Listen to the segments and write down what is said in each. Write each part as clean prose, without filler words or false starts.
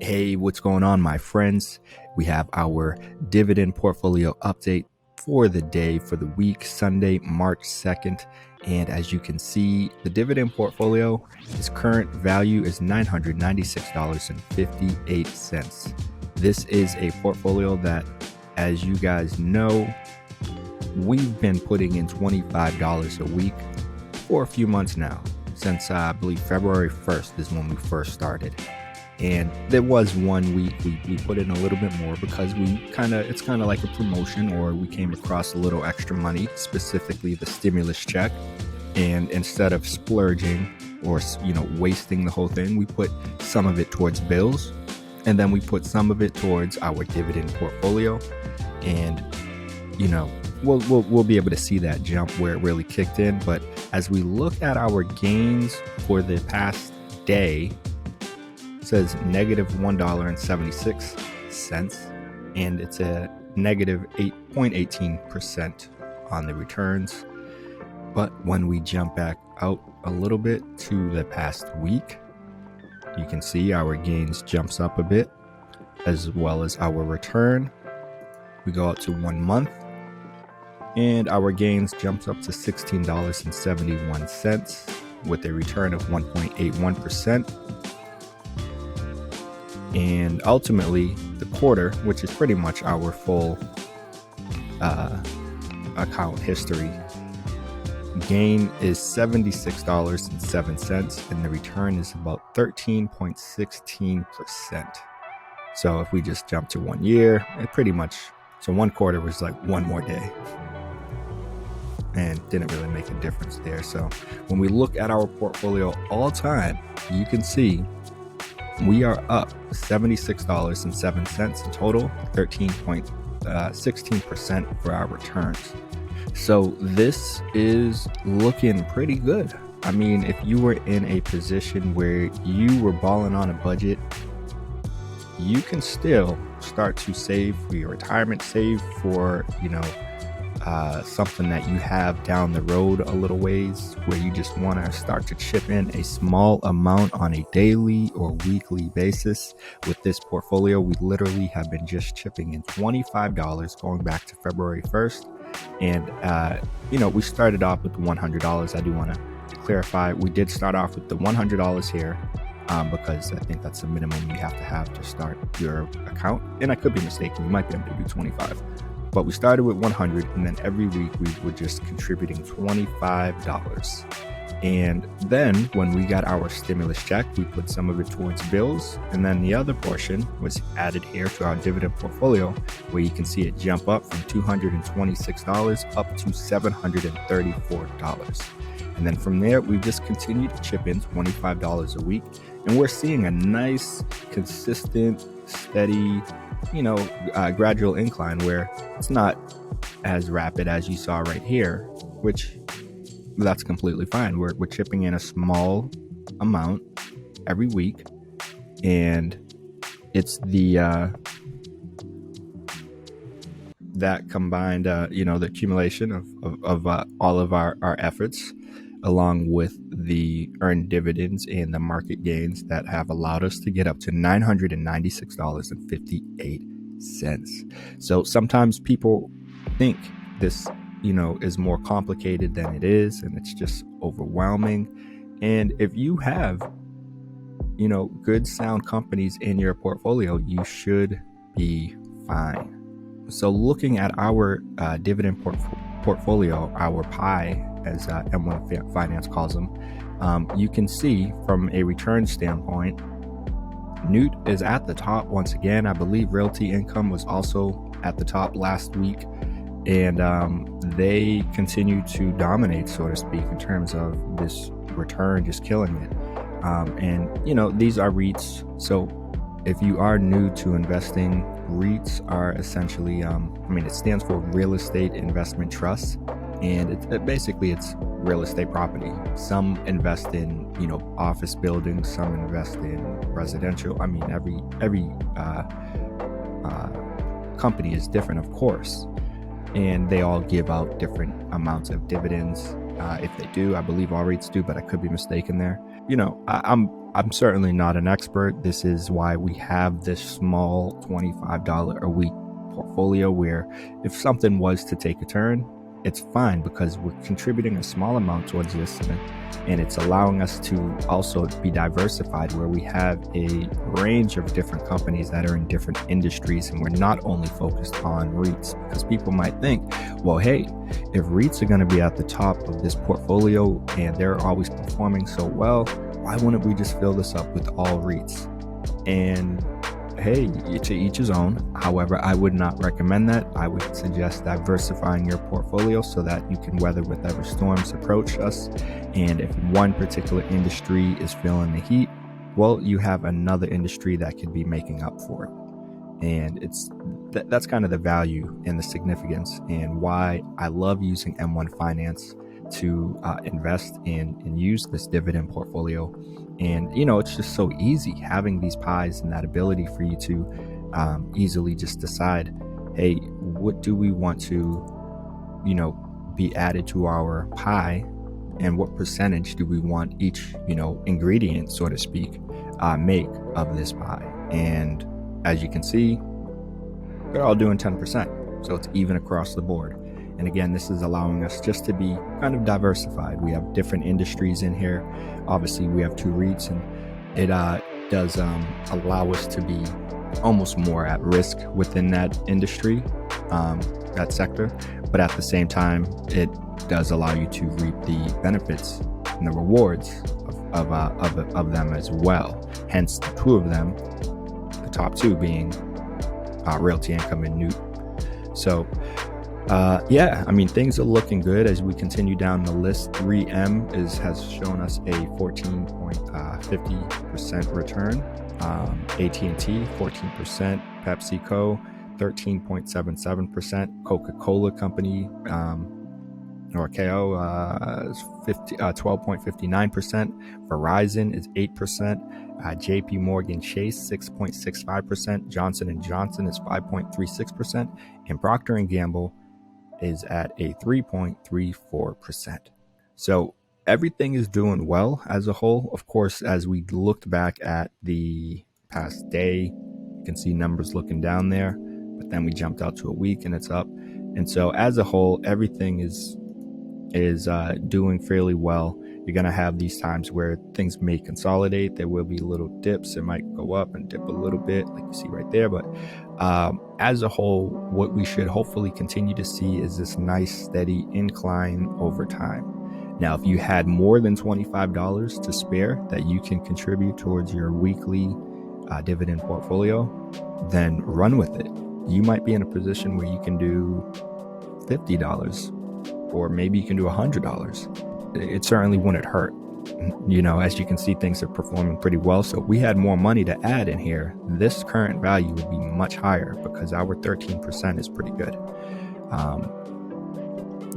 Hey, what's going on, my friends? We have our dividend portfolio update for the day, for the week, Sunday, March 2nd. And as you can see, the dividend portfolio, its current value is $996.58. This is a portfolio that, as you guys know, we've been putting in $25 a week for a few months now. Since I believe February 1st is when we first started. And there was 1 week we put in a little bit more because it's kind of like a promotion, or we came across a little extra money, specifically the stimulus check. And instead of splurging or, wasting the whole thing, we put some of it towards bills, and then we put some of it towards our dividend portfolio. And, we'll be able to see that jump where it really kicked in. But as we look at our gains for the past day, says negative $1.76, and it's a negative 8.18% on the returns. But when we jump back out a little bit to the past week, you can see our gains jumps up a bit, as well as our return. We go out to 1 month, and our gains jumps up to $16.71 with a return of 1.81%. And ultimately, the quarter, which is pretty much our full account history, gain is $76.07, and the return is about 13.16%. So if we just jump to 1 year, so 1 quarter was like one more day, and didn't really make a difference there. So when we look at our portfolio all time, you can see we are up $76.07 in total, 13.16% for our returns. So this is looking pretty good. I mean, if you were in a position where you were balling on a budget, you can still start to save for your retirement, save for, something that you have down the road a little ways, where you just want to start to chip in a small amount on a daily or weekly basis. With this portfolio, we literally have been just chipping in $25 going back to February 1st. And, we started off with the $100. I do want to clarify, we did start off with the $100 here because I think that's the minimum you have to start your account. And I could be mistaken. You might be able to do 25. But we started with 100, and then every week we were just contributing $25. And then when we got our stimulus check, we put some of it towards bills, and then the other portion was added here to our dividend portfolio, where you can see it jump up from $226 up to $734. And then from there, we just continued to chip in $25 a week, and we're seeing a nice, consistent, steady, gradual incline, where it's not as rapid as you saw right here, which that's completely fine. We're chipping in a small amount every week, and it's the that combined the accumulation of all of our efforts, along with the earned dividends and the market gains, that have allowed us to get up to $996.58. So sometimes people think this, is more complicated than it is, and it's just overwhelming. And if you have, good sound companies in your portfolio, you should be fine. So looking at our dividend portfolio, our pie, as M1 Finance calls them, you can see from a return standpoint, Newt is at the top once again. I believe Realty Income was also at the top last week, and they continue to dominate, so to speak, in terms of this return, just killing it. And these are REITs. So if you are new to investing, REITs are essentially, it stands for Real Estate Investment Trust, and it's real estate property. Some invest in, office buildings, some invest in residential. Every company is different, of course, and they all give out different amounts of dividends. If they do, I believe all REITs do, but I could be mistaken there. I'm I'm certainly not an expert. This is why we have this small $25 a week portfolio where if something was to take a turn, it's fine because we're contributing a small amount towards this, and it's allowing us to also be diversified where we have a range of different companies that are in different industries, and we're not only focused on REITs, because people might think, well, hey, if REITs are going to be at the top of this portfolio and they're always performing so well, why wouldn't we just fill this up with all REITs? And hey, to each his own. However, I would not recommend that. I would suggest diversifying your portfolio so that you can weather whatever storms approach us. And if one particular industry is feeling the heat, well, you have another industry that could be making up for it. And that's kind of the value and the significance and why I love using M1 Finance to invest in and use this dividend portfolio. And, it's just so easy having these pies and that ability for you to easily just decide, hey, what do we want to, be added to our pie, and what percentage do we want each, ingredient, so to speak, make of this pie. And as you can see, they're all doing 10%. So it's even across the board. And again, this is allowing us just to be kind of diversified. We have different industries in here. Obviously, we have 2 REITs, and it does allow us to be almost more at risk within that industry, that sector. But at the same time, it does allow you to reap the benefits and the rewards of them as well. Hence, the 2 of them, the top 2 being Realty Income and Newt. So, things are looking good as we continue down the list. 3M has shown us a 14.50% return. AT&T 14%, PepsiCo 13.77%, Coca-Cola Company or KO is 12.59%. Verizon is 8%. JP Morgan Chase 6.65%. Johnson & Johnson is 5.36%, and Procter & Gamble is at a 3.34%. So everything is doing well as a whole. Of course, as we looked back at the past day, you can see numbers looking down there, but then we jumped out to a week and it's up. And so as a whole, everything is doing fairly well. You're going to have these times where things may consolidate. There will be little dips. It might go up and dip a little bit, like you see right there. But as a whole, what we should hopefully continue to see is this nice, steady incline over time. Now, if you had more than $25 to spare that you can contribute towards your weekly dividend portfolio, then run with it. You might be in a position where you can do $50, or maybe you can do $100. It certainly wouldn't hurt. As you can see, things are performing pretty well. So if we had more money to add in here, this current value would be much higher because our 13% is pretty good.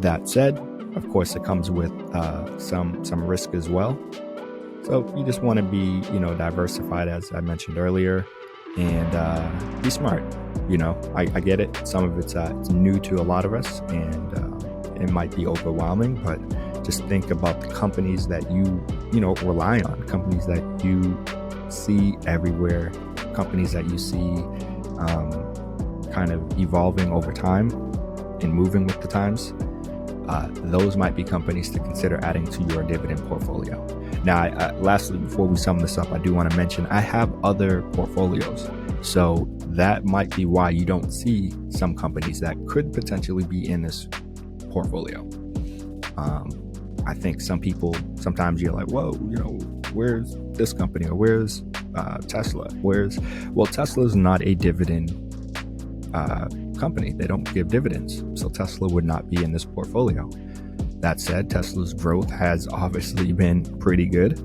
That said, of course, it comes with some risk as well. So you just want to be, diversified, as I mentioned earlier, and be smart. I get it. Some of it's new to a lot of us, and it might be overwhelming, but just think about the companies that you rely on, companies that you see everywhere, companies that you see kind of evolving over time and moving with the times. Those might be companies to consider adding to your dividend portfolio. Now, lastly, before we sum this up, I do want to mention I have other portfolios. So that might be why you don't see some companies that could potentially be in this portfolio. I think some people, sometimes you're like, whoa, where's this company, or where's Tesla? Well, Tesla's not a dividend company. They don't give dividends. So Tesla would not be in this portfolio. That said, Tesla's growth has obviously been pretty good.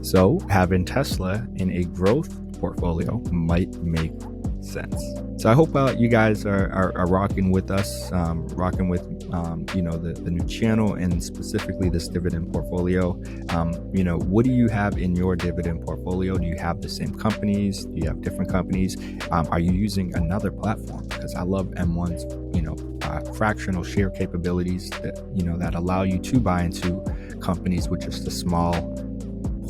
So having Tesla in a growth portfolio might make sense. So I hope you guys are rocking with us, rocking with the new channel, and specifically this dividend portfolio. What do you have in your dividend portfolio? Do you have the same companies? Do you have different companies? Are you using another platform? Because I love M1's fractional share capabilities that allow you to buy into companies with just a small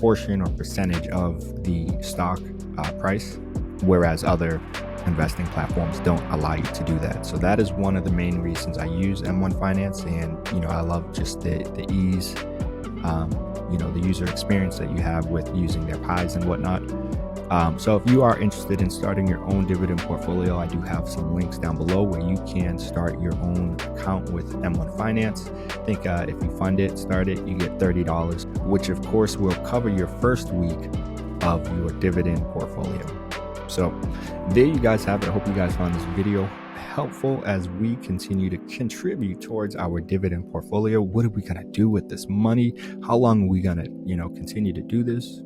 portion or percentage of the stock price, whereas other investing platforms don't allow you to do that. So that is one of the main reasons I use M1 Finance, and I love just the ease, the user experience that you have with using their pies and whatnot. So if you are interested in starting your own dividend portfolio, I do have some links down below where you can start your own account with M1 Finance. I think if you start it, you get $30, which of course will cover your first week of your dividend portfolio. So there you guys have it. I hope you guys found this video helpful as we continue to contribute towards our dividend portfolio. What are we going to do with this money? How long are we going to, continue to do this?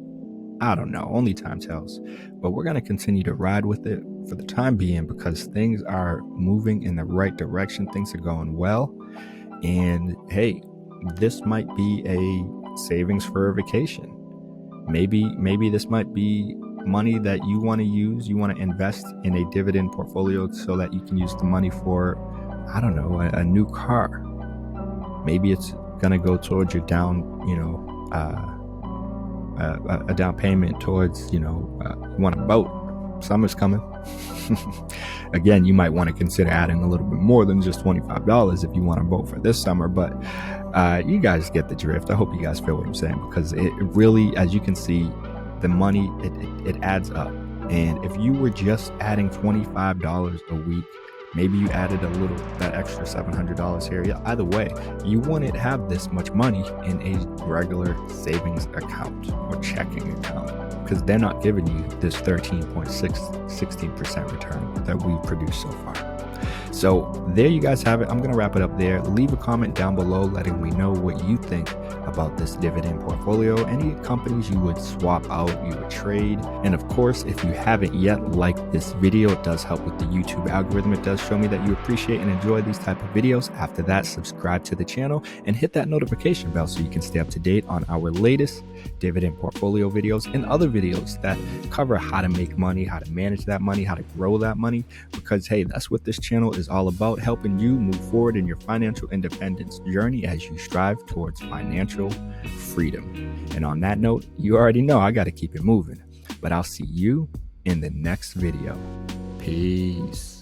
I don't know. Only time tells. But we're going to continue to ride with it for the time being because things are moving in the right direction. Things are going well. And hey, this might be a savings for a vacation. Maybe this might be money that you want to use. You want to invest in a dividend portfolio so that you can use the money for, I don't know, a new car. Maybe it's going to go towards your down, a down payment towards, you want a boat. Summer's coming. Again, you might want to consider adding a little bit more than just $25 if you want a boat for this summer, but you guys get the drift. I hope you guys feel what I'm saying, because it really, as you can see, the money, it adds up. And if you were just adding $25 a week, maybe you added that extra $700 here. Yeah, either way, you wouldn't have this much money in a regular savings account or checking account, because they're not giving you this 16% return that we've produced so far. So there you guys have it. I'm going to wrap it up there. Leave a comment down below letting me know what you think about this dividend portfolio, any companies you would swap out, you would trade. And of course, if you haven't yet liked this video, it does help with the YouTube algorithm. It does show me that you appreciate and enjoy these type of videos. After that, subscribe to the channel and hit that notification bell so you can stay up to date on our latest dividend portfolio videos and other videos that cover how to make money, how to manage that money, how to grow that money, because hey, that's what this channel is all about, helping you move forward in your financial independence journey as you strive towards financial freedom. And on that note, you already know I got to keep it moving, but I'll see you in the next video. Peace.